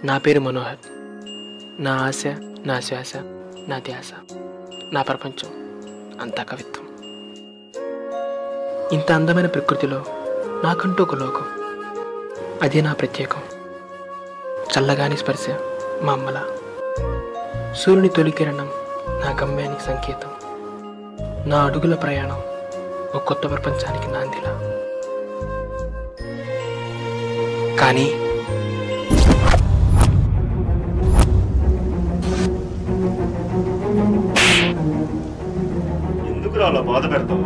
నా పేరు మనోహర్. నా ఆశ, నా శ్వాస, నా ధ్యాస, నా ప్రపంచం అంతా కవిత్వం. ఇంత అందమైన ప్రకృతిలో నాకంటూ ఒక లోకం, అదే నా ప్రత్యేకం. చల్లగాని స్పర్శ మా అమ్మల, సూర్యుని తొలి కిరణం నా గమ్యానికి సంకేతం. నా అడుగుల ప్రయాణం ఒక కొత్త ప్రపంచానికి నాందిలా. కానీ ఎందుకు అలా బాధ పెడతావు?